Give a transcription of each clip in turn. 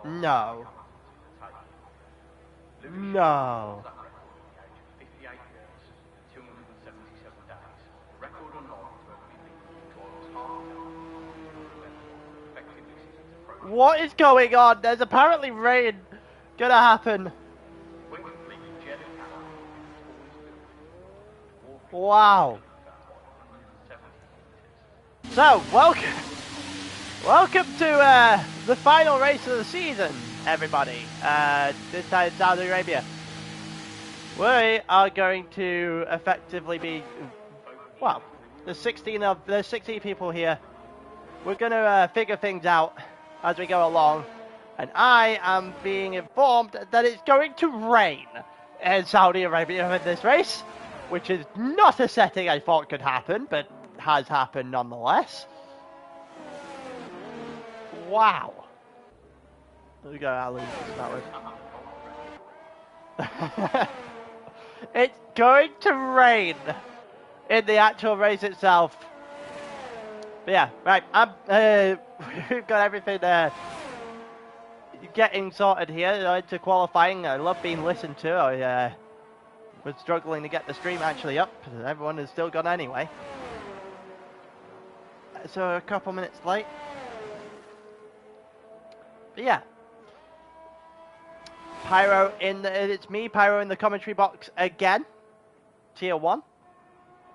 No. No. What is going on? There's apparently rain gonna happen. Wow. So, welcome to the final race of the season, everybody. This time in Saudi Arabia. We are going to effectively be, well, there's 16 people here. We're going to figure things out as we go along, and I am being informed that it's going to rain in Saudi Arabia in this race, which is not a setting I thought could happen, but has happened nonetheless. Wow. There we go, Alu, to start with. It's going to rain in the actual race itself. But yeah, right, we've got everything getting sorted here into qualifying. I love being listened to. I was struggling to get the stream actually up, because everyone has still gone anyway. So a couple minutes late. But yeah. Pyro it's me, Pyro, in the commentary box again. Tier 1.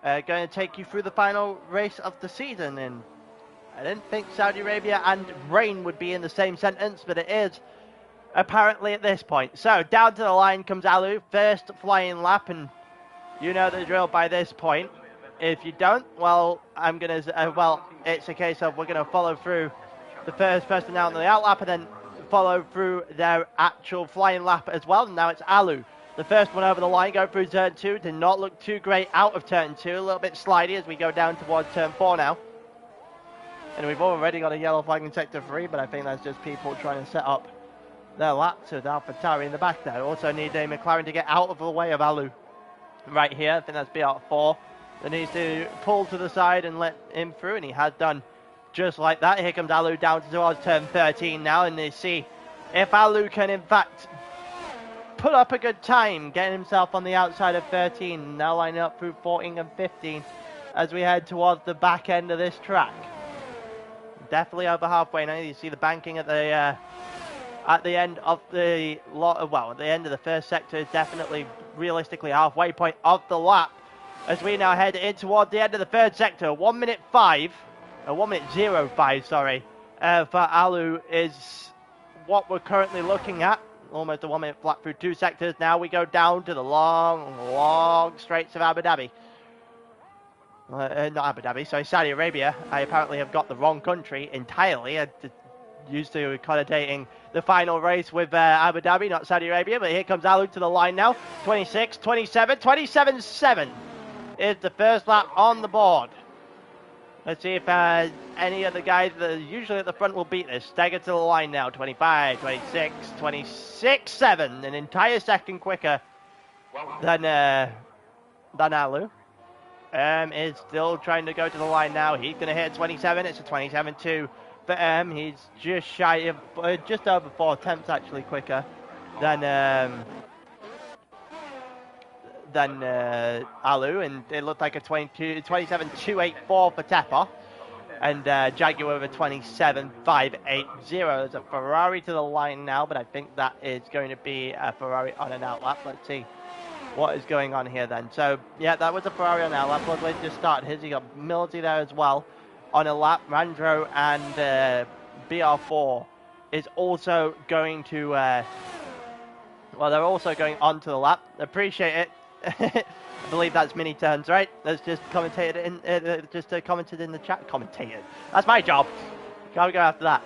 Going to take you through the final race of the season. And I didn't think Saudi Arabia and rain would be in the same sentence, but it is apparently at this point. So down to the line comes Alu, first flying lap, and you know the drill by this point. If you don't, well, I'm gonna it's a case of we're gonna follow through the first person out on the out lap, and then follow through their actual flying lap as well. And now it's Alu, the first one over the line, going through turn 2. Did not look too great out of turn 2, a little bit slidey as we go down towards turn 4 now. And we've already got a yellow flag in sector 3, but I think that's just people trying to set up their laps with AlphaTauri in the back there. Also need a McLaren to get out of the way of Alu right here. I think that's BR4 that needs to pull to the side and let him through, and he has done just like that. Here comes Alu down towards turn 13 now, and they see if Alu can in fact put up a good time, getting himself on the outside of 13, now lining up through 14 and 15 as we head towards the back end of this track. Definitely over halfway now. You see the banking at the end of the at the end of the first sector is definitely realistically halfway point of the lap as we now head in towards the end of the third sector. 1 minute 5. 1 minute 05, sorry, for Alu is what we're currently looking at. Almost a 1 minute flat through 2 sectors. Now we go down to the long straights of Abu Dhabi. Not Abu Dhabi, sorry, Saudi Arabia. I apparently have got the wrong country entirely. I used to connotating the final race with Abu Dhabi, not Saudi Arabia. But here comes Alu to the line now. 26, 27, 27-7 is the first lap on the board. Let's see if any of the guys that are usually at the front will beat this. Stagger to the line now. 25, 26, 26-7. An entire second quicker than Alu. Is still trying to go to the line now. He's going to hit 27. It's a 27-2 for He's just shy of, just over 4 tenths actually quicker than Alu, and it looked like a 27-284 for Tepper, and Jaguar with a 27-580. There's a Ferrari to the line now, but I think that is going to be a Ferrari on an outlap. Let's see what is going on here then. So yeah, that was a Ferrari on an outlap. Bloodway just started his. He got Milty there as well on a lap. Randro and BR4 is also going to they're also going onto the lap. Appreciate it. I believe that's mini turns, right? Let's just commentate it in, commented in the chat. Commentated. That's my job. Gotta go after that.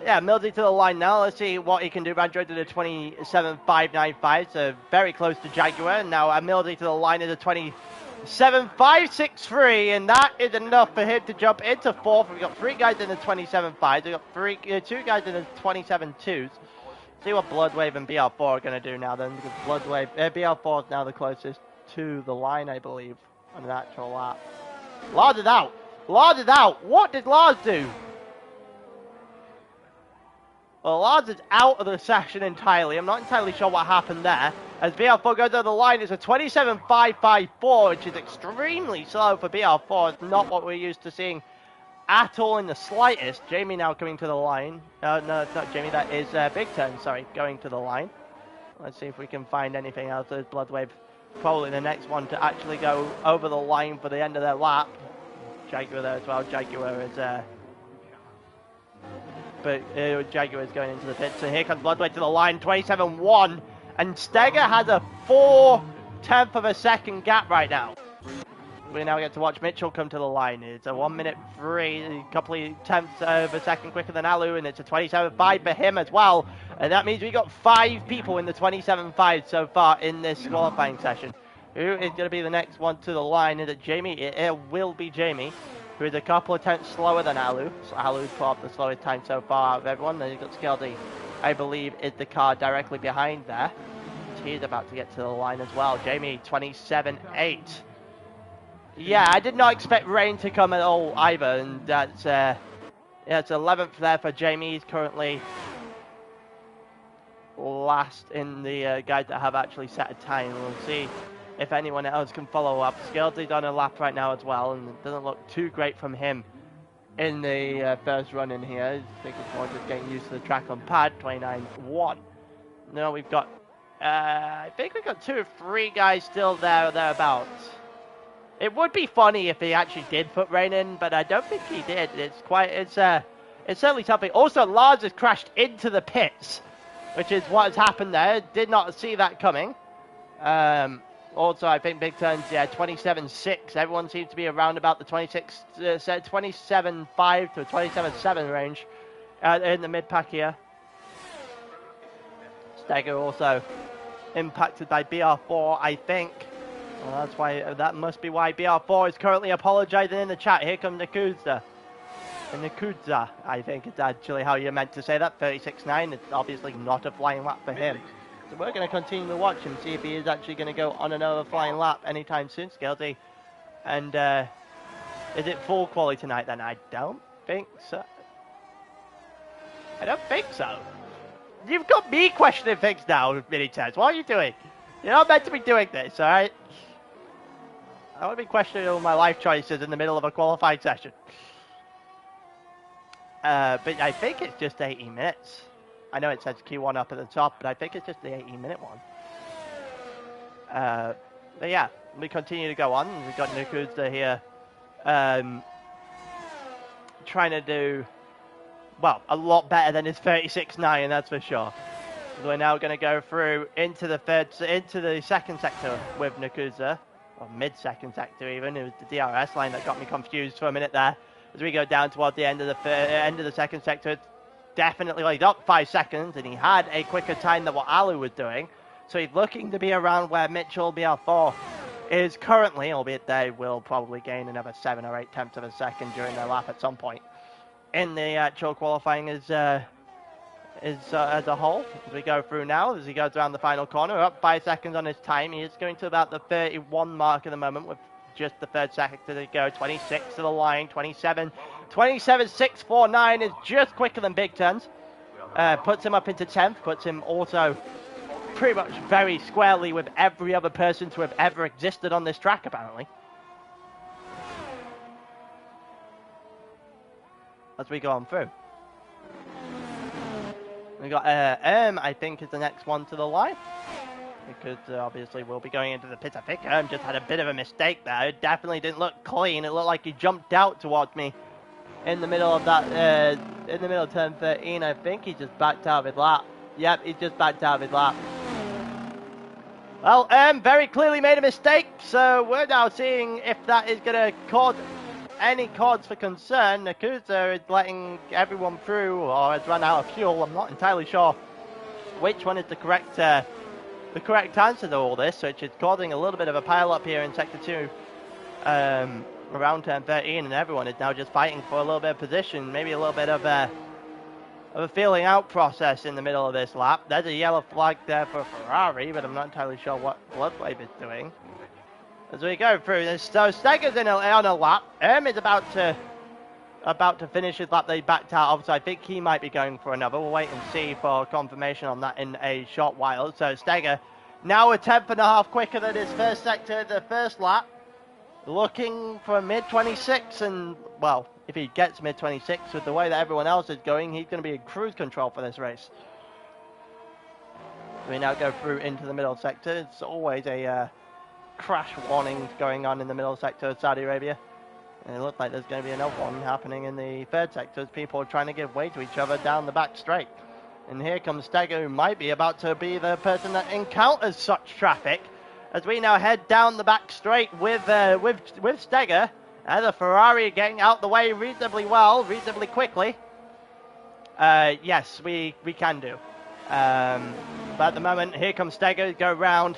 Yeah, Mildy to the line now. Let's see what he can do. Randro did a 27.595, so very close to Jaguar. Now Mildy to the line is a 27.563, and that is enough for him to jump into fourth. We've got 3 guys in the 27.5s. We've got 2 guys in the 27.2s. See what Bloodwave and BR4 are going to do now then, because BR4 is now the closest to the line, I believe, on an actual lap. Lars is out! Lars is out! What did Lars do? Well, Lars is out of the session entirely. I'm not entirely sure what happened there. As BR4 goes over the line, it's a 27.554, which is extremely slow for BR4. It's not what we're used to seeing at all in the slightest. Jamie now coming to the line. No, it's not Jamie. That is Big Turn, sorry, going to the line. Let's see if we can find anything else. There's Bloodwave, probably the next one to actually go over the line for the end of their lap. Jaguar there as well. Jaguar is... Jaguar is going into the pit. So here comes Bloodwave to the line, 27.1. And Steger has a 4/10 of a second gap right now. We now get to watch Mitchell come to the line. It's a 1:03, a couple of tenths of a second quicker than Alu, and it's a 27.5 for him as well. And that means we got 5 people in the 27.5 so far in this qualifying session. Who is going to be the next one to the line? Is it Jamie? It will be Jamie, who is a couple of tenths slower than Alu. So Alu's probably the slowest time so far out of everyone. Then you've got Skeldy, I believe, is the car directly behind there. He's about to get to the line as well. Jamie, 27.8. Yeah, I did not expect rain to come at all either, and that's yeah, it's 11th there for Jamie. He's currently last in the guys that have actually set a time. We'll see if anyone else can follow up. Skeldy's on a lap right now as well, and it doesn't look too great from him in the first run in here. I think it's more just getting used to the track on pad. 29.1. No, we've got I think we've got 2 or 3 guys still there or thereabouts. It would be funny if he actually did put rain in, but I don't think he did. It's certainly something. Also, Lars has crashed into the pits, which is what has happened there. Did not see that coming. Also, I think Big Turns, yeah, 27.6. Everyone seems to be around about the 27.5 to 27.7 range in the mid-pack here. Steger also impacted by BR4, I think. Well, that's why. That must be why BR4 is currently apologizing in the chat. Here comes Nakuza. Nakuza, I think it's actually how you're meant to say that. 36.9. It's obviously not a flying lap for him. So we're going to continue to watch him, see if he is actually going to go on another flying lap anytime soon, Skeldy. And is it full quality tonight then? I don't think so. I don't think so. You've got me questioning things now, Mini-Tez. What are you doing? You're not meant to be doing this, alright? I want to be questioning all my life choices in the middle of a qualifying session. But I think it's just 18 minutes. I know it says Q1 up at the top, but I think it's just the 18-minute one. But yeah, we continue to go on. We've got Nakuza here trying to do, well, a lot better than his 36.9, that's for sure. We're now going to go through into the second sector with Nakuza, or mid-second sector even. It was the DRS line that got me confused for a minute there. As we go down towards the end of the second sector, it's definitely, well, he's up 5 seconds, and he had a quicker time than what Alu was doing. So he's looking to be around where Mitchell BR4 is currently, albeit they will probably gain another 7 or 8 tenths of a second during their lap at some point in the actual qualifying as a whole. As we go through now, as he goes around the final corner, up 5 seconds on his time. He is going to about the 31 mark at the moment with just the third sector to go. 26 to the line, 27.649 is just quicker than Big Turns. Puts him up into 10th, puts him also pretty much very squarely with every other person to have ever existed on this track, apparently. As we go on through. We got I think is the next one to the line. Because obviously we'll be going into the pit. I think just had a bit of a mistake there. It definitely didn't look clean. It looked like he jumped out towards me in the middle of that, in the middle of turn 13. I think he just backed out of his lap. Yep, he just backed out of his lap. Well, very clearly made a mistake. So we're now seeing if that is going to cause any cause for concern. Nakuza is letting everyone through, or has run out of fuel. I'm not entirely sure which one is the correct answer to all this, which is causing a little bit of a pile up here in sector 2 around turn 13, and everyone is now just fighting for a little bit of position, maybe a little bit of a feeling out process in the middle of this lap. There's a yellow flag there for Ferrari, but I'm not entirely sure what Bloodwave is doing. As we go through this, so Steger's on a lap. Is about to about to finish his lap. They backed out. So I think he might be going for another. We'll wait and see for confirmation on that in a short while. So Steger now a 10th and a half quicker than his first sector, the first lap. Looking for mid-26, and, well, if he gets mid-26 with the way that everyone else is going, he's going to be in cruise control for this race. We now go through into the middle sector. It's always a crash warning going on in the middle sector of Saudi Arabia. And it looks like there's going to be another one happening in the third sector as people are trying to give way to each other down the back straight. And here comes Steger, who might be about to be the person that encounters such traffic, as we now head down the back straight with Steger. The Ferrari getting out the way reasonably well, reasonably quickly. Yes, we can do. But at the moment, here comes Steger, go round.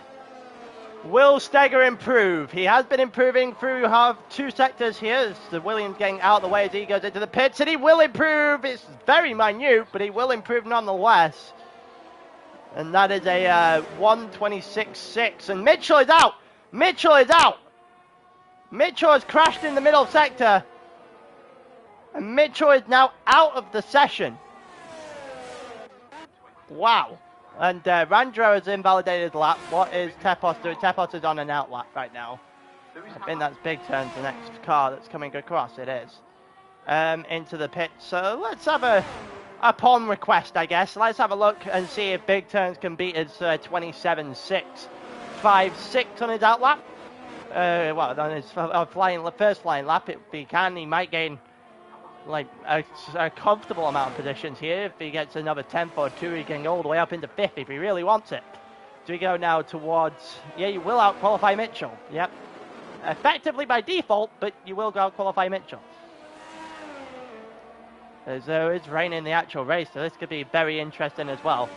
Will Steger improve? He has been improving through two sectors here. The Williams getting out of the way as he goes into the pits, and he will improve. It's very minute, but he will improve nonetheless. And that is a 1:26.6. And Mitchell is out. Mitchell is out. Mitchell has crashed in the middle sector. And Mitchell is now out of the session. Wow. And Randro has invalidated lap. What is Tepos doing? Tepos is on an out lap right now. I think that's Big Turn's the next car that's coming across. It is. Into the pit. So let's have upon request, I guess. Let's have a look and see if Big Turns can beat his 27.656 on his out lap. Well, on his first flying lap, if he can, he might gain like a comfortable amount of positions here. If he gets another 10th or 2, he can go all the way up into 5th if he really wants it. Do we go now towards... Yeah, you will out-qualify Mitchell. Yep. Effectively by default, but you will go out-qualify Mitchell. So it's raining in the actual race, so this could be very interesting as well.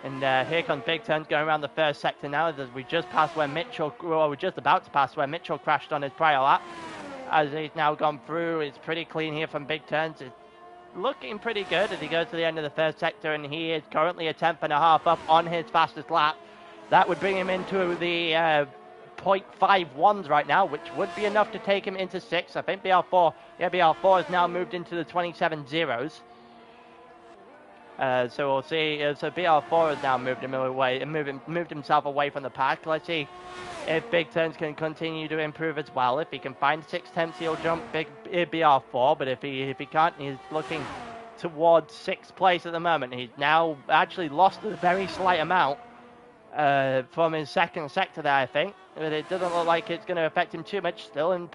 And here comes Big Turns going around the first sector now, as we just passed where Mitchell... Well, we're just about to pass where Mitchell crashed on his prior lap. As he's now gone through, it's pretty clean here from Big Turns. It's looking pretty good as he goes to the end of the third sector, and he is currently a 10th and a half up on his fastest lap. That would bring him into the 0.51s right now, which would be enough to take him into 6th. I think BR4 has now moved into the 27.0s. So we'll see. So BR4 has now moved him away and moved himself away from the pack. Let's see if Big Turns can continue to improve as well. If he can find 6/10, he'll jump BR4. But if he can't, he's looking towards 6th place at the moment. He's now actually lost a very slight amount from his second sector there, I think. But it doesn't look like it's going to affect him too much. Still in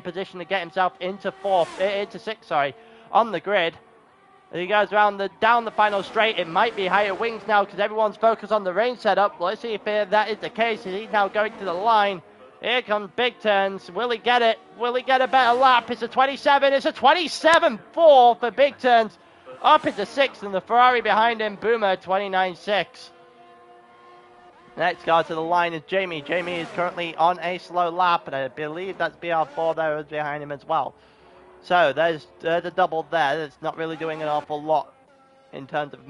position to get himself into 6th, on the grid. As he goes down the final straight, it might be higher wings now because everyone's focused on the range setup. Let's see if that is the case. He's now going to the line. Here comes Big Turns. Will he get it? Will he get a better lap? It's a 27. It's a 27.4 for Big Turns. Up into 6th, and the Ferrari behind him, Boomer, 29.6. Next car to the line is Jamie. Jamie is currently on a slow lap, and I believe that's BR4 there is behind him as well. So there's a double there. That's not really doing an awful lot in terms of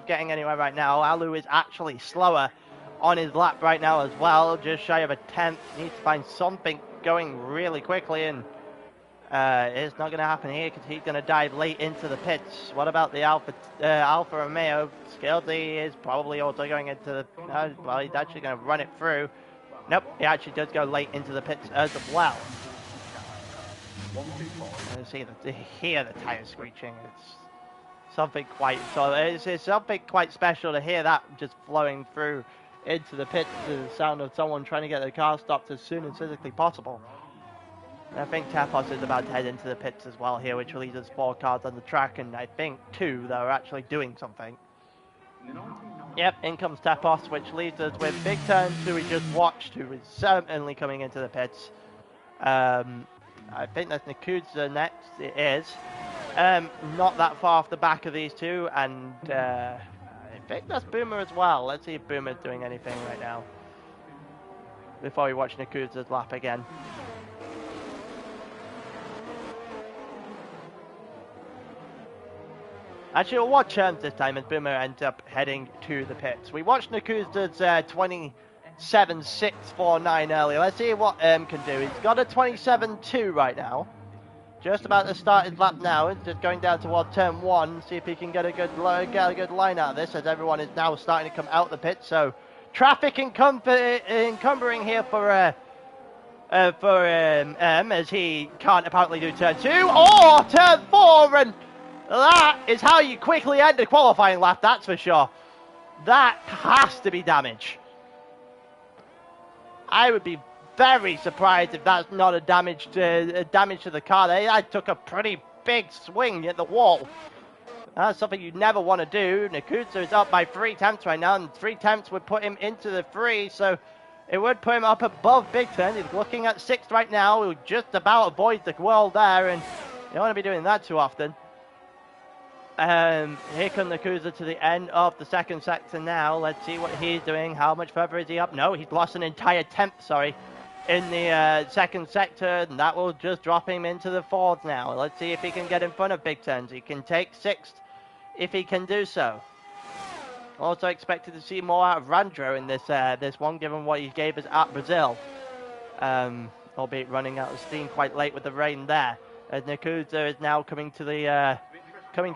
getting anywhere right now. Alu is actually slower on his lap right now as well, just shy of a 10th. Needs to find something going really quickly, and it's not going to happen here because he's going to dive late into the pits. What about the Alfa Romeo? Skilsey is probably also going into the... well, he's actually going to run it through. Nope, he actually does go late into the pits as well. Hear the tires screeching. It's something quite it's something quite special to hear that just flowing through into the pits to the sound of someone trying to get their car stopped as soon as physically possible. And I think Tapos is about to head into the pits as well here, which leaves us 4 cars on the track, and I think 2 that are actually doing something. Yep, in comes Tapos, which leaves us with Big Turns, who we just watched, who is certainly coming into the pits. I think that's Nakudza next. It is. Not that far off the back of these two, and I think that's Boomer as well. Let's see if Boomer's doing anything right now before we watch Nakudza's lap again. Actually, we'll watch this time as Boomer ends up heading to the pits. We watched Nakudza's 27.649 earlier. Let's see what can do. He's got a 27.2 right now. Just about to start his lap now. It's just going down toward turn 1. See if he can get a good line out of this, as everyone is now starting to come out the pit. So traffic encumbering here for as he can't apparently do turn 2 or turn 4, and that is how you quickly end a qualifying lap, that's for sure. That has to be damage. I would be very surprised if that's not a damage to the car there. I took a pretty big swing at the wall. That's something you never want to do. Nakusa is up by 3 tenths right now, and 3 tenths would put him into the 3, so it would put him up above Big Turn. He's looking at 6th right now. He'll just about avoid the wall there, and you don't want to be doing that too often. Here comes Nakusa to the end of the 2nd sector now. Let's see what he's doing. How much further is he up? No, he's lost an entire tenth, in the 2nd sector, and that will just drop him into the 4th now. Let's see if he can get in front of Big Turns. He can take 6th if he can do so. Also expected to see more out of Randro in this one, given what he gave us at Brazil. Albeit running out of steam quite late with the rain there. As Nakusa is now coming to the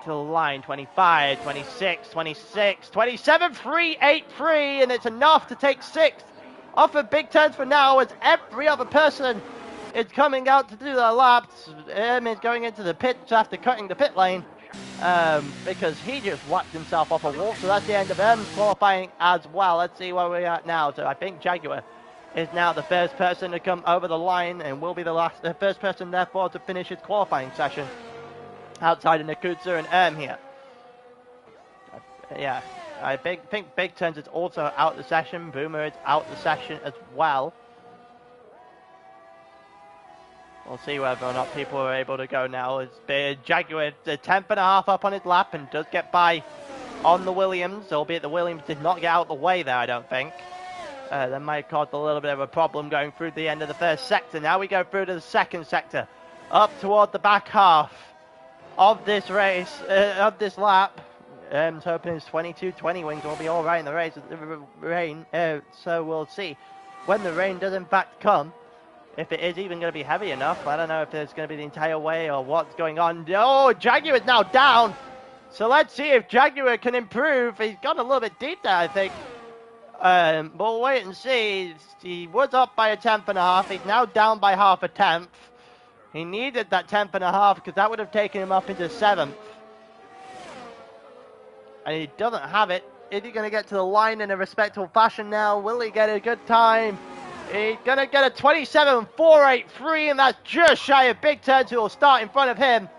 line. 25, 26, 26, 27, 3, 8, 3, and it's enough to take 6th off of Big Turns for now, as every other person is coming out to do their laps. Is going into the pits after cutting the pit lane, because he just whacked himself off a wall. So that's the end of qualifying as well. Let's see where we're at now. So I think Jaguar is now the first person to come over the line, and will be the first person therefore to finish his qualifying session outside of Nakusa and here. Yeah, I think Big Turns is also out the session. Boomer is out the session as well. We'll see whether or not people are able to go now. As Jaguar, a 10.5 up on his lap, and does get by on the Williams, albeit the Williams did not get out the way there, I don't think. That might have caused a little bit of a problem going through the end of the 1st sector. Now we go through to the 2nd sector, up toward the back half of this race, of this lap. Hoping his 22-20 wings will be all right in the race with the rain. So we'll see when the rain does in fact come, if it is even going to be heavy enough. I don't know if it's going to be the entire way or what's going on. Oh, Jaguar is now down. So let's see if Jaguar can improve. He's got a little bit deep there, I think. But we'll wait and see. He was up by a 10.5. He's now down by half a tenth. He needed that 10.5 because that would have taken him up into 7th. And he doesn't have it. Is he going to get to the line in a respectable fashion now? Will he get a good time? He's going to get a 27.483, and that's just shy of Big Turns, who will start in front of him.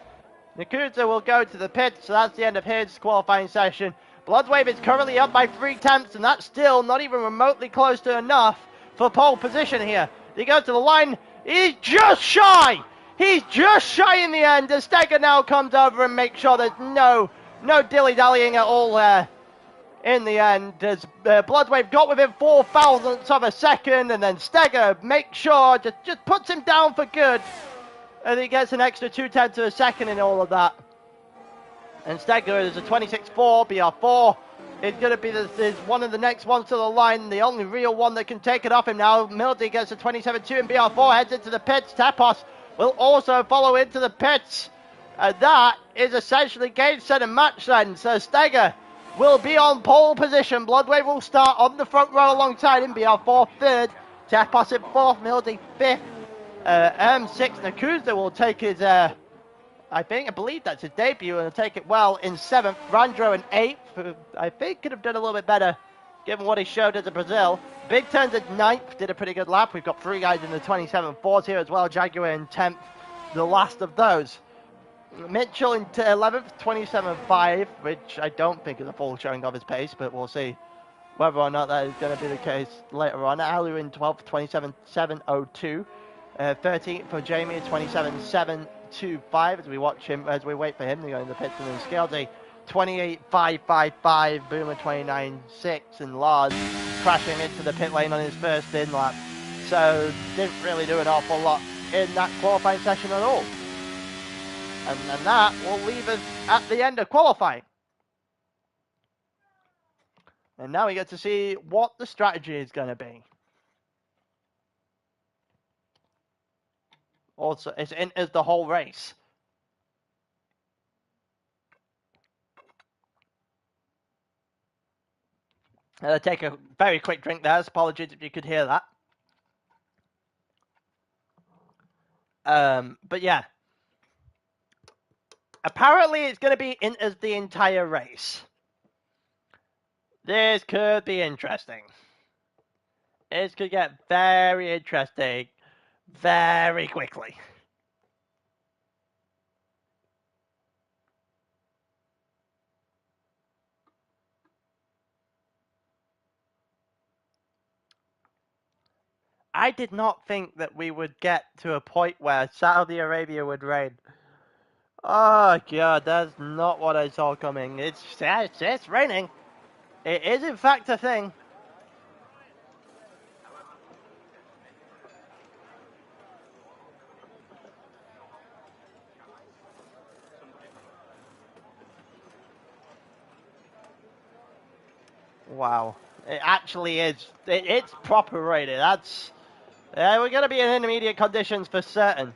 Nakusa will go to the pits, so that's the end of his qualifying session. Bloodwave is currently up by 3 tenths, and that's still not even remotely close to enough for pole position here. He goes to the line. He's just shy. He's just shy in the end, as Steger now comes over and makes sure there's no dilly-dallying at all there in the end, as Bloodwave got within 4 thousandths of a second, and then Steger makes sure, just puts him down for good, and he gets an extra 2 tenths of a second in all of that. And Steger is a 26.4, BR4 is going to be is one of the next ones to the line, the only real one that can take it off him now. Mildy gets a 27.2, and BR4 heads into the pits. Tepos will also follow into the pits. That is essentially game, set, and match then. So Steger will be on pole position. Bloodwave will start on the front row alongside him. BR4 3rd. Tepos in 4th. Mildy 5th. M6 Nakusa will take his, I believe that's his debut, and will take it well in 7th. Randro in 8th, who I think could have done a little bit better given what he showed us at Brazil. Big Turns at 9th, did a pretty good lap. We've got 3 guys in the 27.4s here as well. Jaguar in 10th, the last of those. Mitchell in 11th, 27.5, which I don't think is a full showing of his pace, but we'll see whether or not that is going to be the case later on. Alu in 12th, 27.702. 13th for Jamie, 27.725 as we watch him, as we wait for him to go in the pits, and then Scalzi 28.555, Boomer 29.6, and Lars crashing into the pit lane on his first in lap. So didn't really do an awful lot in that qualifying session at all. And that will leave us at the end of qualifying. And now we get to see what the strategy is going to be. Also, it enters the whole race. I'll take a very quick drink there. Apologies if you could hear that. But yeah. Apparently, it's going to be enters the entire race. This could be interesting. This could get very interesting very quickly. I did not think that we would get to a point where Saudi Arabia would rain. Oh god, that's not what I saw coming. It's raining. It is in fact a thing. Wow. It actually is. It's proper raining. That's... we're going to be in intermediate conditions for certain.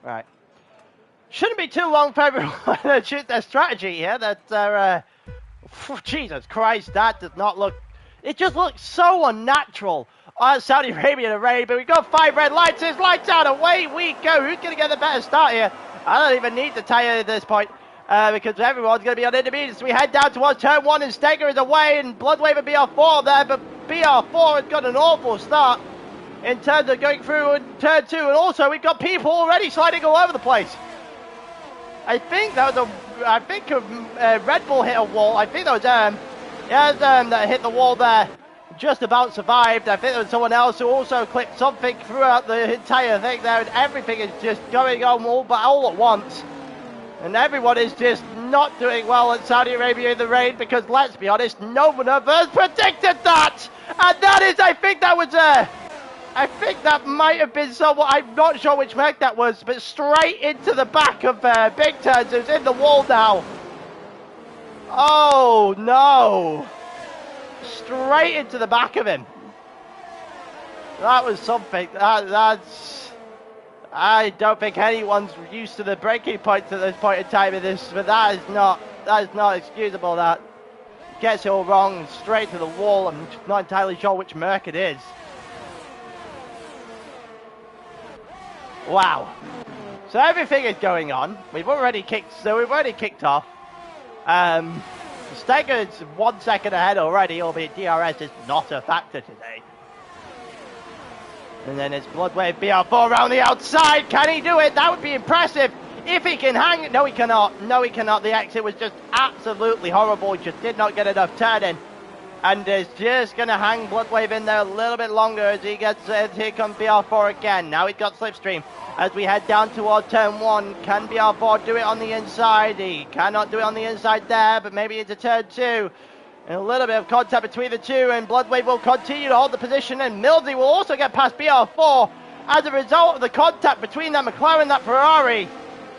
Right. Shouldn't be too long for everyone to shoot their strategy here. Jesus Christ, that does not look... It just looks so unnatural. Saudi Arabia to raid, but we've got 5 red lights. There's lights out. Away we go. Who's going to get the better start here? I don't even need the tyre at this point because everyone's going to be on intermediates. We head down towards turn 1 and Steger is away and Bloodwave and BR4 there, but BR4 has got an awful start in terms of going through in turn 2, and also we've got people already sliding all over the place. I think that was Red Bull hit a wall. I think that was that hit the wall there, just about survived. I think there was someone else who also clipped something throughout the entire thing there, and everything is just going on all at once. And everyone is just not doing well at Saudi Arabia in the rain because, let's be honest, no one of us predicted that! And that is, I think that might have been someone, I'm not sure which mech that was, but straight into the back of Big Turns, who's in the wall now. Oh, no. Straight into the back of him. That was something. That's... I don't think anyone's used to the breaking points at this point in time in this, but that is not excusable. That gets it all wrong, straight to the wall. I'm not entirely sure which Merc it is. Wow. So everything is going on. We've already kicked off. Steger's 1 second ahead already, albeit DRS is not a factor today. And then it's Bloodwave BR4 around the outside. Can he do it? That would be impressive. If he can hang... No, he cannot. No, he cannot. The exit was just absolutely horrible. He just did not get enough turning. And is just going to hang Bloodwave in there a little bit longer as he gets... here comes BR4 again. Now he's got Slipstream. As we head down towards turn 1, can BR4 do it on the inside? He cannot do it on the inside there, but maybe into turn 2. And a little bit of contact between the two, and Bloodwave will continue to hold the position, and Mildy will also get past BR4 as a result of the contact between that McLaren and that Ferrari.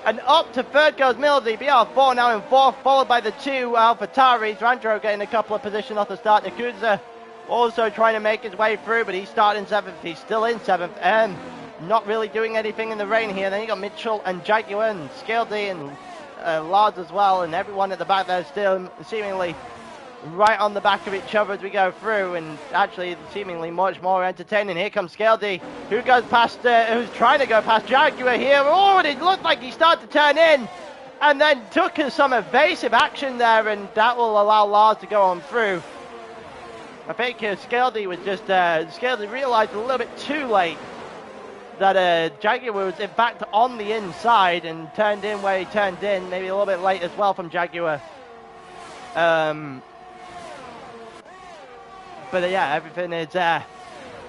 And up to third goes Mildy. BR4 now in 4th, followed by the 2 AlphaTauris. Randro getting a couple of positions off the start. Nakuza also trying to make his way through, but he's starting 7th. He's still in 7th. Not really doing anything in the rain here. Then you got Mitchell and Jaguar and Scaldy and Lars as well, and everyone at the back there still seemingly right on the back of each other as we go through, and actually seemingly much more entertaining. Here comes Scaldy, who goes past, who's trying to go past Jaguar here. Oh, it looked like he started to turn in, and then took some evasive action there, and that will allow Lars to go on through. I think Scaldy was just, Scaldy realised a little bit too late that Jaguar was in fact on the inside and turned in where he turned in, maybe a little bit late as well from Jaguar. But yeah, everything is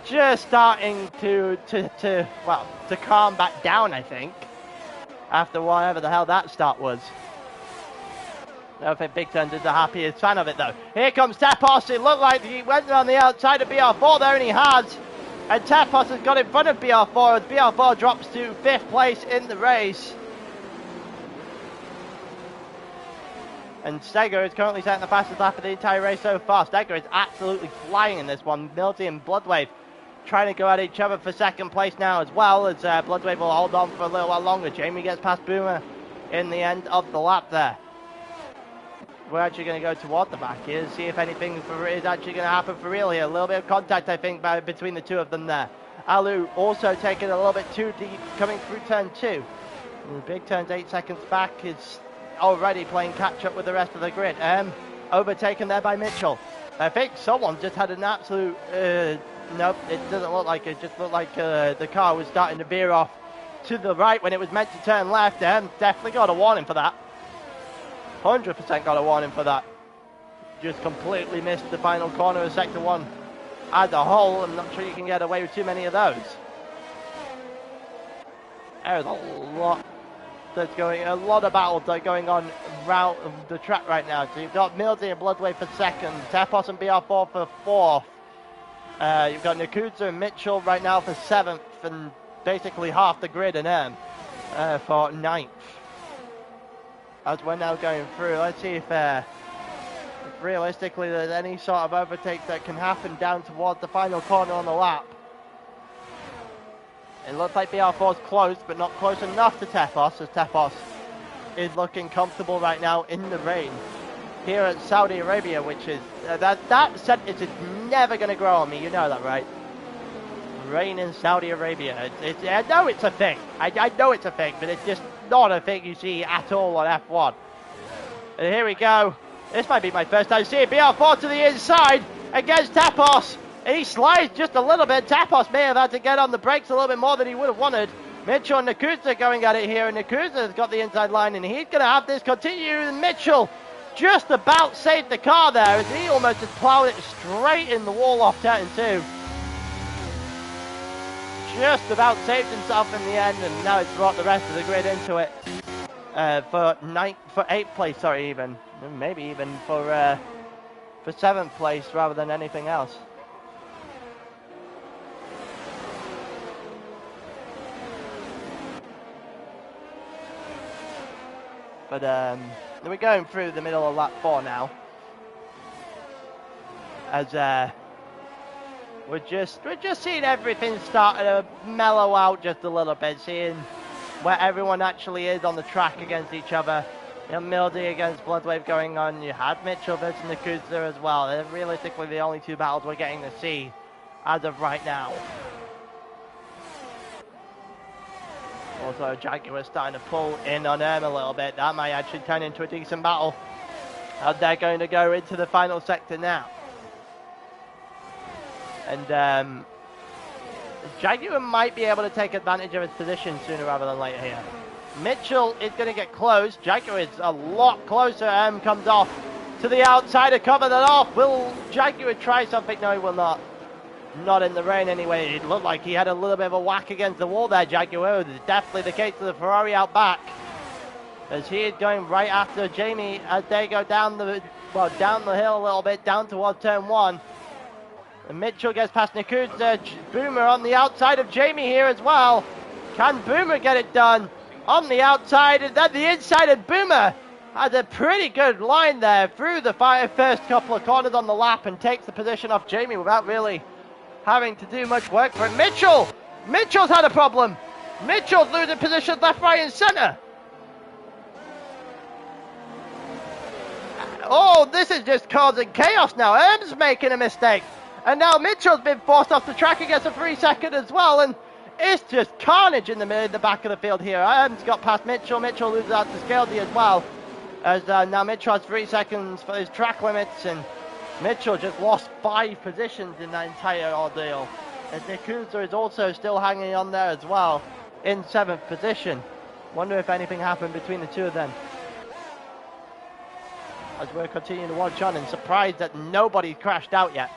just starting to calm back down, I think, after whatever the hell that start was. I don't think Big Turns is the happiest fan of it though. Here comes Tepos. It looked like he went on the outside of BR4 there, and he has. And Tepos has got in front of BR4 as BR4 drops to 5th place in the race. And Steger is currently setting the fastest lap of the entire race so far. Steger is absolutely flying in this one. Milty and Bloodwave trying to go at each other for 2nd place now as well, as Bloodwave will hold on for a little while longer. Jamie gets past Boomer in the end of the lap there. We're actually going to go toward the back here and see if anything is actually going to happen for real here. A little bit of contact, I think, between the two of them there. Alu also taking a little bit too deep coming through turn 2. And the Big Turn's 8 seconds back is already playing catch up with the rest of the grid. Overtaken there by Mitchell. I think someone just had an absolute nope, it doesn't look like it. It just looked like the car was starting to veer off to the right when it was meant to turn left. Definitely got a warning for that. 100% got a warning for that. Just completely missed the final corner of Sector 1 as a whole. I'm not sure you can get away with too many of those. There's a lot of battles that are going on around the track right now. So you've got Milty and Bloodway for 2nd, Tepos and BR4 for 4th. You've got Nakuza and Mitchell right now for 7th, and basically half the grid and M for 9th. As we're now going through, let's see if realistically there's any sort of overtake that can happen down towards the final corner on the lap. It looks like BR4 is close, but not close enough to Tepos, as Tepos is looking comfortable right now in the rain here at Saudi Arabia, which is that sentence is never going to grow on me. You know that, right? Rain in Saudi Arabia. I know it's a thing. I know it's a thing, but it's just not a thing you see at all on F1. And here we go. This might be my first time seeing BR4 to the inside against Tepos. He slides just a little bit. Tepos may have had to get on the brakes a little bit more than he would have wanted. Mitchell and Nakuza going at it here, and Nakuza has got the inside line, and he's going to have this continue. And Mitchell just about saved the car there, as he almost just plowed it straight in the wall off turn 2. Just about saved himself in the end, and now it's brought the rest of the grid into it for 8th place, sorry, even maybe even for 7th place rather than anything else. But we're going through the middle of lap 4 now, as we're just seeing everything start to mellow out just a little bit, seeing where everyone actually is on the track against each other. You know, Mildy against Bloodwave going on. You had Mitchell versus Nakuza as well. They're realistically the only 2 battles we're getting to see as of right now. Also, Jaguar starting to pull in on him a little bit. That might actually turn into a decent battle. And they're going to go into the final sector now. And Jaguar might be able to take advantage of his position sooner rather than later here. Mitchell is going to get close. Jaguar is a lot closer. Comes off to the outside to cover that off. Will Jaguar try something? No, he will not. Not in the rain anyway. It looked like he had a little bit of a whack against the wall there, Jaguar. It's definitely the case to the Ferrari out back, as he is going right after Jamie as they go down the hill a little bit, down towards turn 1. And Mitchell gets past Nakuza. Boomer on the outside of Jamie here as well. Can Boomer get it done? On the outside and then the inside, and Boomer has a pretty good line there through the first couple of corners on the lap and takes the position off Jamie without really having to do much work for it. Mitchell's had a problem. Mitchell's losing positions left, right and centre. Oh, this is just causing chaos now. Erm's making a mistake. And now Mitchell's been forced off the track against a 3-second as well. And it's just carnage in the back of the field here. Erm's got past Mitchell. Mitchell loses out to Scaldy as well. As now Mitchell has 3 seconds for his track limits. And Mitchell just lost 5 positions in that entire ordeal. And Nakuza is also still hanging on there as well in 7th position. Wonder if anything happened between the two of them. As we're continuing to watch on, and surprised that nobody crashed out yet.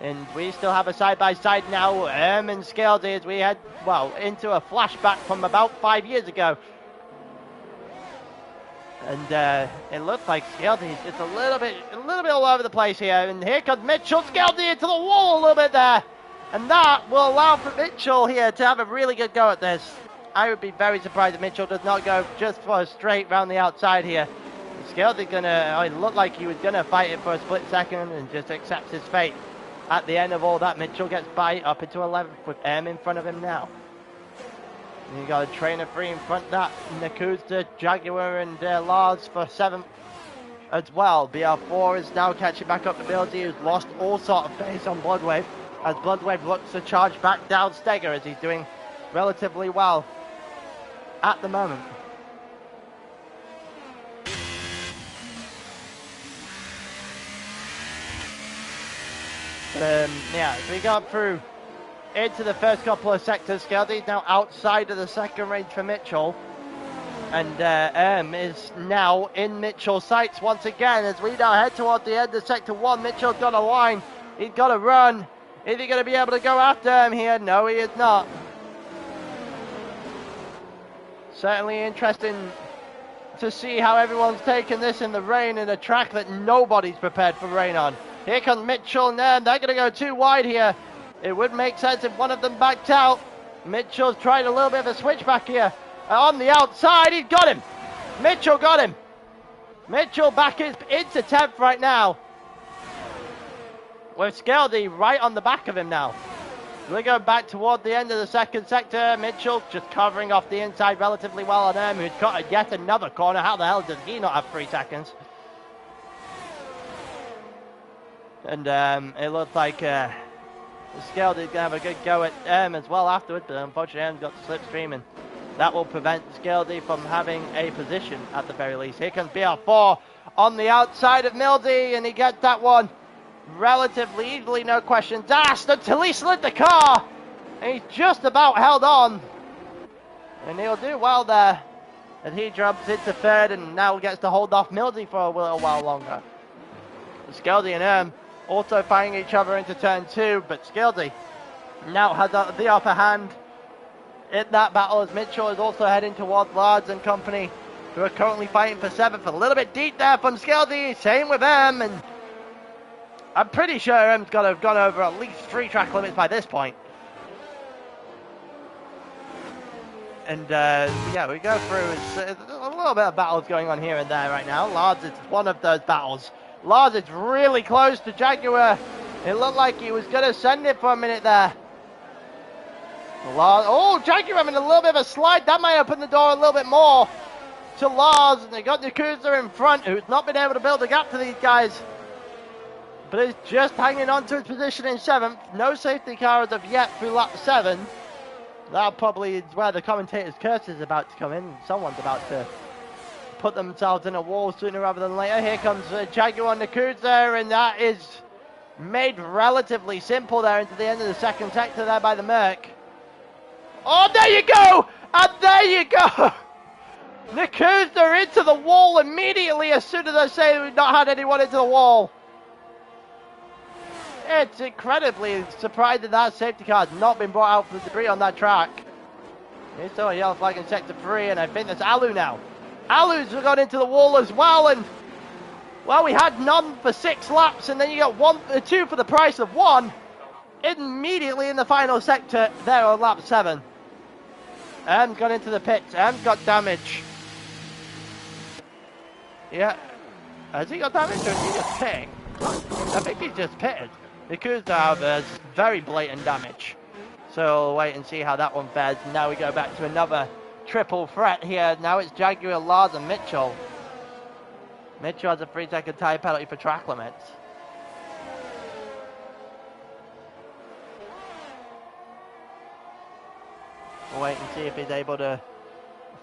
And we still have a side-by-side now, and Scaldy, as we head, well, into a flashback from about 5 years ago. And it looks like Skeldy's just a little bit all over the place here. And here comes Mitchell. Skeldy into the wall a little bit there. And that will allow for Mitchell here to have a really good go at this. I would be very surprised if Mitchell does not go just for a straight round the outside here. Skeldy's gonna, it looked like he was gonna fight it for a split second and just accepts his fate. At the end of all that, Mitchell gets by up into 11th with M in front of him now. And you got a trainer 3 in front of that. Nakuza, Jaguar and Lars for 7th as well. BR4 is now catching back up to Mildy, who's lost all sort of pace on Bloodwave, as Bloodwave looks to charge back down Steger, as he's doing relatively well at the moment. Yeah, so we got through into the first couple of sectors. Skeldy's now outside of the second range for Mitchell. And is now in Mitchell's sights once again as we now head towards the end of sector 1. Mitchell's got a line. He's got to run. Is he going to be able to go after him here? No, he is not. Certainly interesting to see how everyone's taken this in the rain in a track that nobody's prepared for rain on. Here comes Mitchell and they're going to go too wide here. It would make sense if one of them backed out. Mitchell's tried a little bit of a switchback here. On the outside, he's got him. Mitchell got him. Mitchell back into 10th right now. With Skeldy right on the back of him now. We go back toward the end of the second sector. Mitchell just covering off the inside relatively well on him, who's got yet another corner. How the hell does he not have 3 seconds? And it looks like Skeldy's going to have a good go at as well afterwards, but unfortunately M's got the slipstream, and that will prevent Skeldy from having a position at the very least. Here comes BR4 on the outside of Mildy, and he gets that one relatively easily, no questions asked, until he slid the car. And he's just about held on. And he'll do well there. And he jumps into 3rd and now gets to hold off Mildy for a little while longer. Skeldy and also fighting each other into turn 2, but Skeldy now has the upper hand in that battle as Mitchell is also heading towards Lars and company, who are currently fighting for 7th. A little bit deep there from Skeldy, same with M, and I'm pretty sure M's got to have gone over at least 3 track limits by this point. And yeah, we go through, it's a little bit of battles going on here and there right now. Lars is one of those battles. Lars is really close to Jaguar. It looked like he was going to send it for a minute there. Lars, oh, Jaguar having a little bit of a slide. That might open the door a little bit more to Lars. And they got Nakuza in front, who's not been able to build a gap to these guys, but is just hanging on to his position in 7th. No safety car as of yet through lap 7. That probably is where the commentator's curse is about to come in. Someone's about to put themselves in a wall sooner rather than later. Here comes Jaguar Nakuza, and that is made relatively simple there into the end of the second sector there by the Merc. Oh, there you go! And there you go! Nakuza into the wall immediately as soon as I say we've not had anyone into the wall. It's incredibly surprising that safety car has not been brought out for the debris on that track. Here's still a yellow flag in sector 3, and I think that's Alu now. Alu's gone into the wall as well, and well, we had none for 6 laps, and then you got 2 for the price of 1 immediately in the final sector there on lap 7. M's gone into the pits. M's got damage. Yeah. Has he got damage, or is he just pitting? I think he's just pitted. Because there's very blatant damage. So we'll wait and see how that one fares. Now we go back to another triple threat here. Now it's Jaguar, Lars and Mitchell. Mitchell has a 3-second tyre penalty for track limits. We'll wait and see if he's able to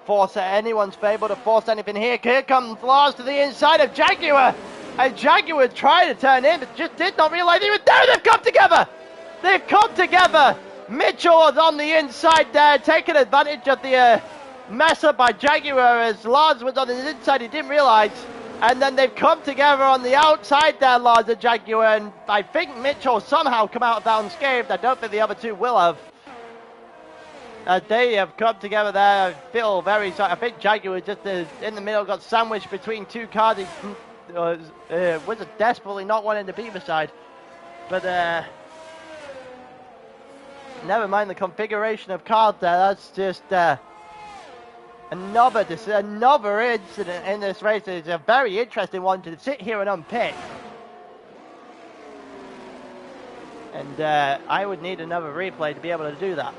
force anyone's able to force anything here. Here comes Lars to the inside of Jaguar. And Jaguar tried to turn in, but just did not realize he was there. They've come together. They've come together. Mitchell was on the inside there, taking advantage of the mess up by Jaguar as Lars was on the inside. He didn't realize. And then they've come together on the outside there, Lars and Jaguar. And I think Mitchell somehow come out of that unscathed. I don't think the other two will have. They have come together there. I feel very sorry. I think Jaguar just in the middle got sandwiched between two cars. He was desperately not wanting to be beside. But never mind the configuration of cars there. That's just another incident in this race. It's a very interesting one to sit here and unpick. And I would need another replay to be able to do that.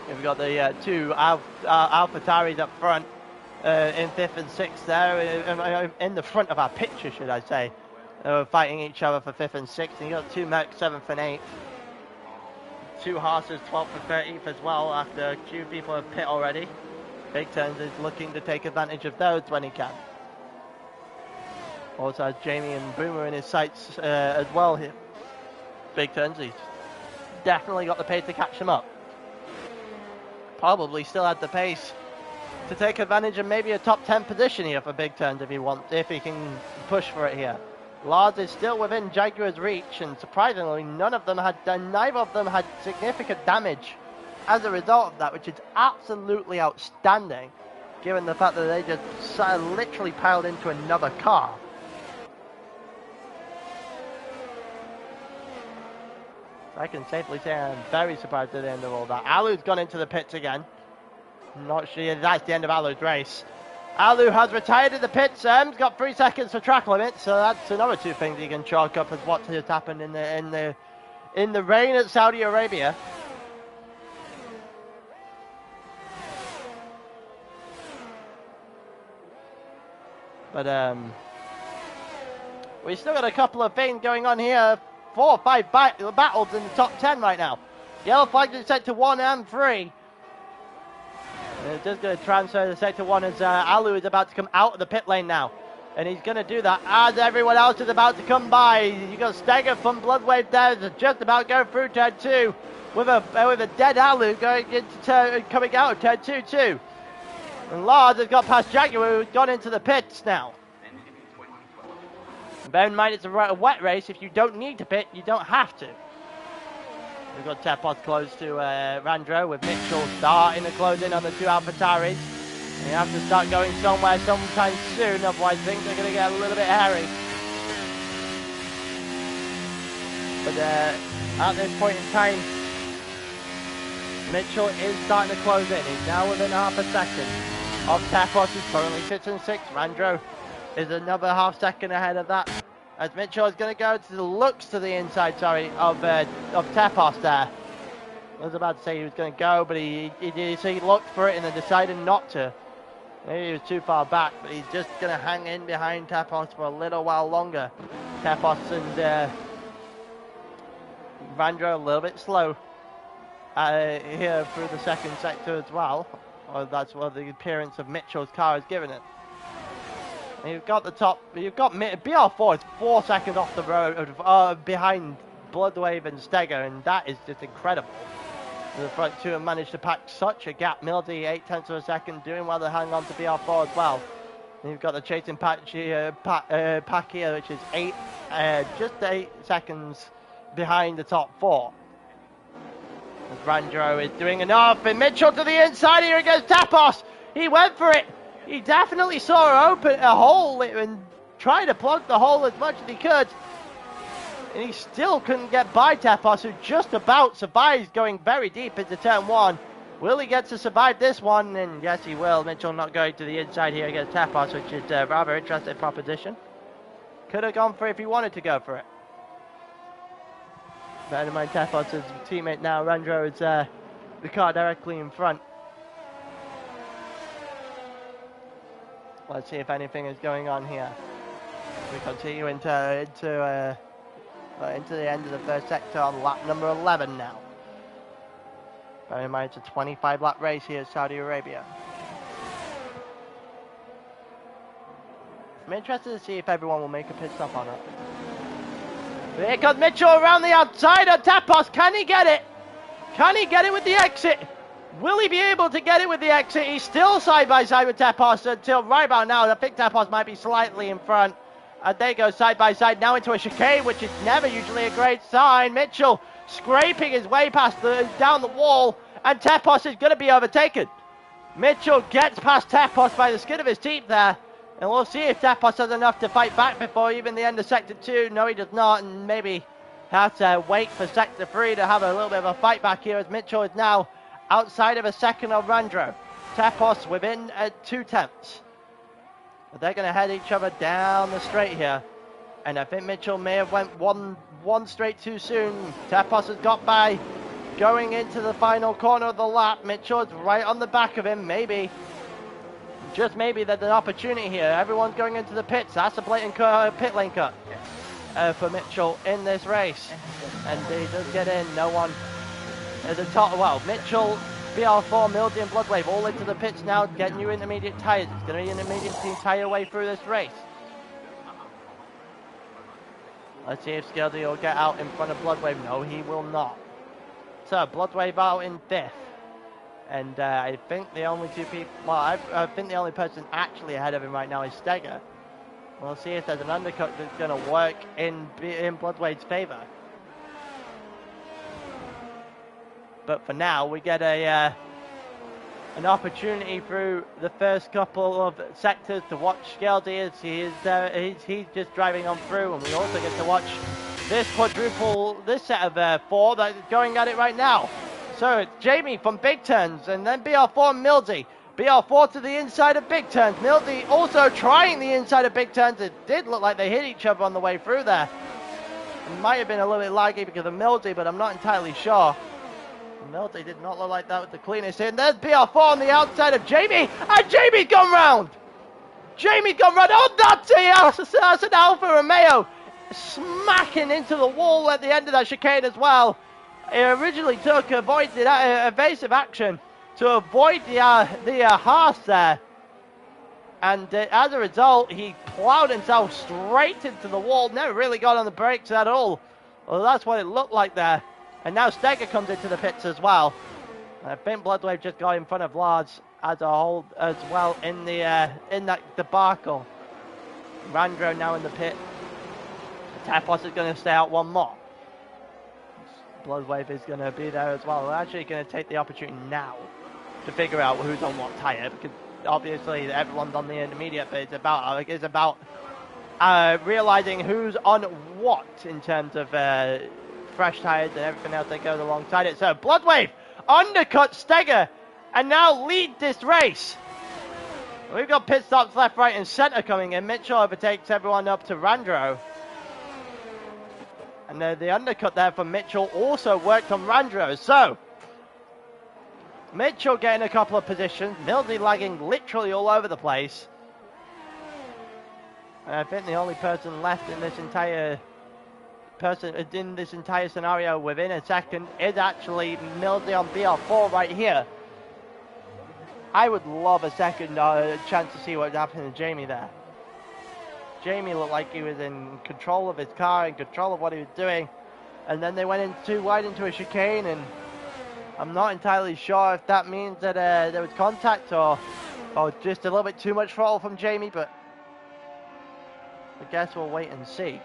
We've got the two AlphaTauris up front in 5th and 6th there, in the front of our picture, should I say. Fighting each other for 5th and 6th. And you've got two Mercs, 7th and 8th. Two Haas's 12th and 13th as well, after a few people have pit already. Big Turns is looking to take advantage of those when he can. Also has Jamie and Boomer in his sights as well here. Big Turns, he's definitely got the pace to catch him up. Probably still had the pace to take advantage of maybe a top 10 position here for Big Turns if he can push for it here. Lars is still within Jaguar's reach, and surprisingly neither of them had significant damage as a result of that, which is absolutely outstanding given the fact that they just literally piled into another car. I can safely say I'm very surprised at the end of all that. Alu's gone into the pits again. Not sure that's the end of Alu's race. Alu has retired in the pits. He's got 3 seconds for track limit, so that's another two things he can chalk up as what has happened in the rain at Saudi Arabia. But we still got a couple of things going on here. 4 or 5 battles in the top 10 right now. Yellow flag in sector 1 and 3. Just going to transfer to sector 1 as Alu is about to come out of the pit lane now. And he's going to do that as everyone else is about to come by. You got Steger from Bloodwave there, just about going through turn 2 with a dead Alu coming out of turn 2 too. And Lars has got past Jaguar, who's gone into the pits now. Bear in mind, it's a wet race. If you don't need to pit, you don't have to. We've got Tepos close to Randro, with Mitchell starting to close in on the two AlphaTauris. And you have to start going somewhere sometime soon, otherwise things are going to get a little bit hairy. But at this point in time, Mitchell is starting to close in. He's now within half a second of Tepos, who currently sits in 6th. Randro is another half second ahead of that, as Mitchell is going to go to the inside, of Tepos there. I was about to say he was going to go, but he looked for it and then decided not to. Maybe he was too far back, but he's just going to hang in behind Tepos for a little while longer. Tepos and Randro a little bit slow here through the second sector as well. Or that's what the appearance of Mitchell's car has given it. And you've got BR4 is 4 seconds off the road behind Bloodwave and Steger, and that is just incredible. The front two have managed to pack such a gap. Mildy 0.8 of a second, doing well to hang on to BR4 as well. And you've got the chasing pack here, which is just 8 seconds behind the top 4. As Randro is doing enough, and Mitchell to the inside here against Tepos. He went for it. He definitely saw a hole and tried to plug the hole as much as he could. And he still couldn't get by Tepos, who just about survives going very deep into turn 1. Will he get to survive this one? And yes, he will. Mitchell not going to the inside here against Tepos, which is a rather interesting proposition. Could have gone for it if he wanted to go for it. Bear in mind, Tepos' teammate now, Randro, is the car directly in front. Let's see if anything is going on here. We continue into the end of the first sector on lap number 11 now. Bear in mind, it's a 25 lap race here in Saudi Arabia. I'm interested to see if everyone will make a pit stop on it. Here comes Mitchell around the outside of Tepos. Can he get it? Can he get it with the exit? Will he be able to get it with the exit? He's still side by side with Tepos until right about now. I think Tepos might be slightly in front. And they go side by side now into a chicane, which is never usually a great sign. Mitchell scraping his way past down the wall, and Tepos is going to be overtaken. Mitchell gets past Tepos by the skin of his teeth there, and we'll see if Tepos has enough to fight back before even the end of Sector 2. No, he does not, and maybe have to wait for Sector 3 to have a little bit of a fight back here, as Mitchell is now outside of a second of Randro. Tepos within 2/10. But they're going to head each other down the straight here. And I think Mitchell may have went one straight too soon. Tepos has got by going into the final corner of the lap. Mitchell is right on the back of him. Maybe, just maybe, there's an opportunity here. Everyone's going into the pits. That's a blatant pit lane cut for Mitchell in this race. And he does get in. No one at the top. Well, Mitchell, BR4, Mildy and Bloodwave all into the pits now, getting new intermediate tyres. It's going to be an intermediate the entire way through this race. Let's see if Skeldy will get out in front of Bloodwave. No, he will not. So, Bloodwave out in 5th. And I think the only two people, well, I think the only person actually ahead of him right now is Steger. We'll see if there's an undercut that's going to work in Bloodwave's favour. But for now, we get an opportunity through the first couple of sectors to watch Skeldy as he's just driving on through, and we also get to watch this quadruple, this set of 4 that's going at it right now. So it's Jamie from Big Turns, and then BR4 and Mildy. BR4 to the inside of Big Turns. Mildy also trying the inside of Big Turns. It did look like they hit each other on the way through there. It might have been a little bit laggy because of Mildy, but I'm not entirely sure. Mildy did not look like that with the cleanest in. There's BR4 on the outside of Jamie, and Jamie's gone round! Jamie's gone round! Oh, that's an Alfa Romeo smacking into the wall at the end of that chicane as well. He originally took evasive action to avoid the Haas there, and as a result, he plowed himself straight into the wall. Never really got on the brakes at all. Well, that's what it looked like there. And now Steger comes into the pits as well. I think Bloodwave just got in front of Lars as a whole as well in that debacle. Randro now in the pit. Tepos is going to stay out one more. Bloodwave is going to be there as well. We're actually going to take the opportunity now to figure out who's on what tyre, because obviously everyone's on the intermediate, but it's about realising who's on what in terms of fresh tyres and everything else that goes alongside it. So Bloodwave undercut Steger and now lead this race. We've got pit stops left, right and centre coming in. Mitchell overtakes everyone up to Randro. And the undercut there from Mitchell also worked on Randro. So Mitchell getting a couple of positions. Mildy lagging literally all over the place. And I think the only person left in this entire scenario within a second is actually Mildy on BR4 right here. I would love a second chance to see what's happening to Jamie there. Jamie looked like he was in control of his car, in control of what he was doing, and then they went in too wide into a chicane, and I'm not entirely sure if that means that there was contact or just a little bit too much throttle from Jamie, but I guess we'll wait and see.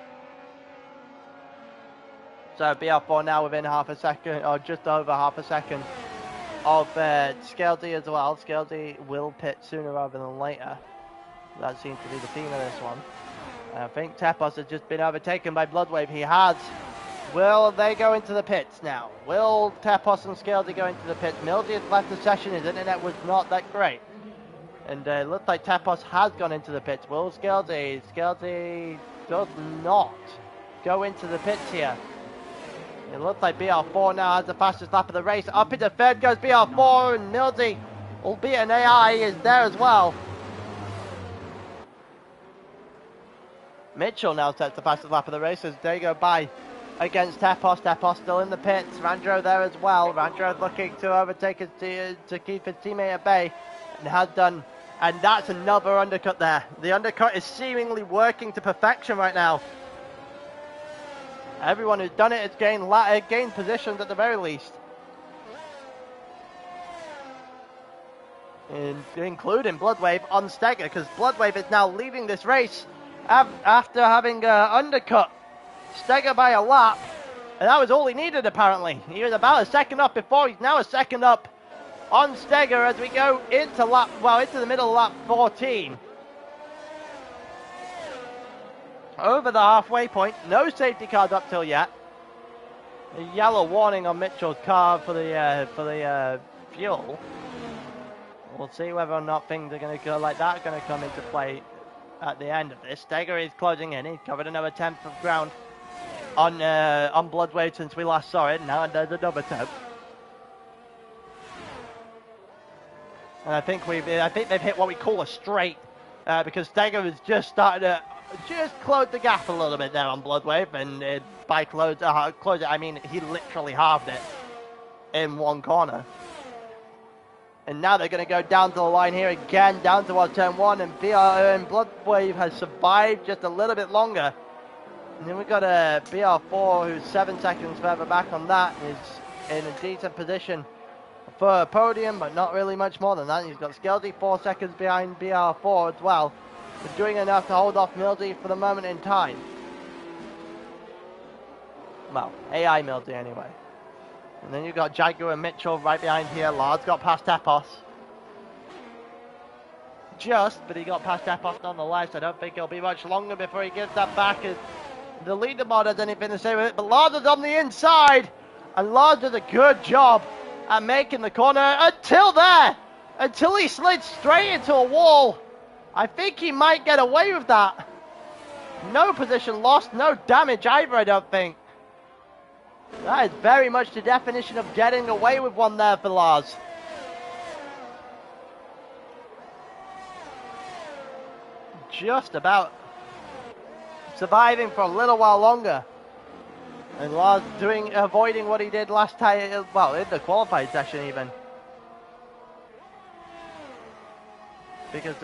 So BR4 now within half a second, or just over half a second, of Skeldy as well. Skeldy will pit sooner rather than later. That seems to be the theme of this one. I think Tepos has just been overtaken by Bloodwave. He has. Will they go into the pits now? Will Tepos and Skeldy go into the pits? Mildy has left the session. His internet was not that great. And it looks like Tepos has gone into the pits. Will Skeldy? Skeldy does not go into the pits here. It looks like BR4 now has the fastest lap of the race. Up into third goes BR4, and Mildy, albeit an AI, is there as well. Mitchell now sets the fastest lap of the race as they go by against Tepos. Tepos still in the pits. Randro there as well. Randro looking to overtake to keep his teammate at bay, and has done. And that's another undercut there. The undercut is seemingly working to perfection right now. Everyone who's done it has gained positions at the very least. Including Bloodwave on Steger, because Bloodwave is now leaving this race after having undercut Steger by a lap. And that was all he needed, apparently. He was about a second up before. He's now a second up on Steger as we go into the middle of lap 14. Over the halfway point. No safety cars up till yet. A yellow warning on Mitchell's car for the fuel. We'll see whether or not things are going to go like that, going to come into play at the end of this. Steger is closing in. He's covered another tenth of ground on Bloodwave since we last saw it. Now there's another tenth. And I think they've hit what we call a straight because Steger has just started to close the gap a little bit there on Bloodwave, and by close it, I mean he literally halved it in one corner. And now they're going to go down to the line here again, down towards turn 1, and Bloodwave has survived just a little bit longer. And then we've got a BR4 who's 7 seconds further back on that, is in a decent position for a podium, but not really much more than that. He's got Skelzy 4 seconds behind BR4 as well, but doing enough to hold off Mildy for the moment in time. Well, AI Mildy anyway. And then you've got Jaguar and Mitchell right behind here. Lars got past Epos. But he got past Epos nonetheless. I don't think it'll be much longer before he gives that back, as the leaderboard has anything to say with it. But Lars is on the inside, and Lars does a good job at making the corner until he slid straight into a wall. I think he might get away with that. No position lost, no damage either, I don't think. That is very much the definition of getting away with one there for Lars. Just about surviving for a little while longer. And Lars avoiding what he did last time, well, in the qualified session even. Because,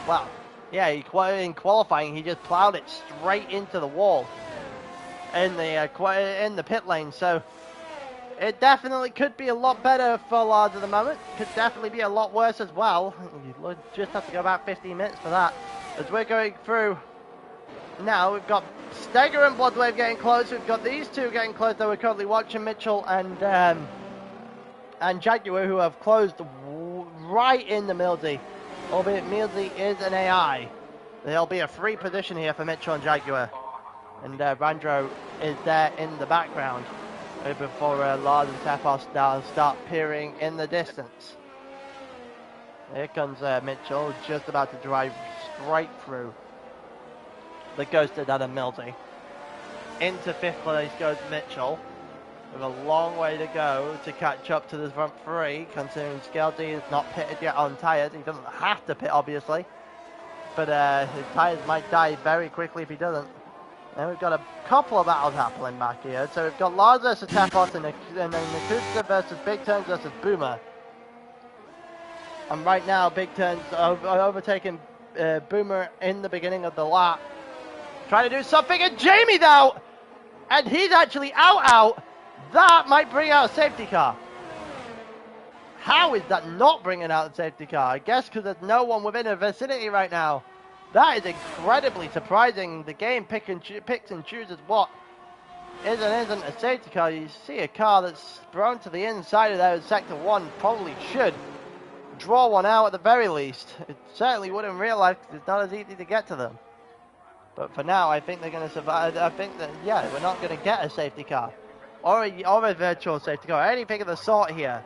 well, yeah, in qualifying, he just plowed it straight into the wall in the pit lane. So it definitely could be a lot better for Lars at the moment. Could definitely be a lot worse as well. You just have to go about 15 minutes for that. As we're going through now, we've got Steger and Bloodwave getting close. We've got these two getting close, though we're currently watching Mitchell and Jaguar, who have closed right in the Mildy. Albeit Mildy is an AI. There'll be a free position here for Mitchell and Jaguar. And Randro is there in the background before Lars and Tepos now start peering in the distance. Here comes Mitchell, just about to drive straight through the ghosted Adam Mildy. Into 5th place goes Mitchell, with a long way to go to catch up to the front 3, considering Skelzy is not pitted yet on tyres. He doesn't have to pit, obviously, but his tyres might die very quickly if he doesn't. And we've got a couple of battles happening back here. So we've got Lars versus Tepos, and then Nakusa versus Big Turns versus Boomer. And right now, Big Turns overtaking Boomer in the beginning of the lap. Trying to do something, and Jamie's out! And he's actually out! That might bring out a safety car. How is that not bringing out a safety car? I guess because there's no one within the vicinity right now. That is incredibly surprising. The game picks and chooses what is and isn't a safety car. You see a car that's thrown to the inside of there in Sector 1 probably should draw one out at the very least. It certainly would in real life because it's not as easy to get to them. But for now, I think they're going to survive. I think that, yeah, we're not going to get a safety car. Or a virtual safety car, anything of the sort here.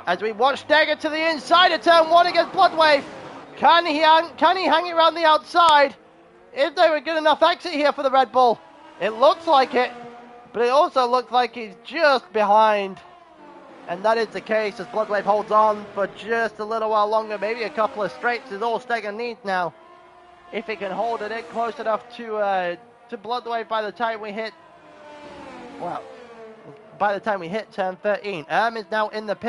As we watch Steger to the inside of turn 1 against Bloodwave. Can he hang it around the outside? If they were good enough exit here for the Red Bull. It looks like it, but it also looks like he's just behind. And that is the case as Bloodwave holds on for just a little while longer. Maybe a couple of straights is all Steger needs now. If he can hold it in close enough to Bloodwave by the time we hit, well, by the time we hit turn 13. Is now in the pit.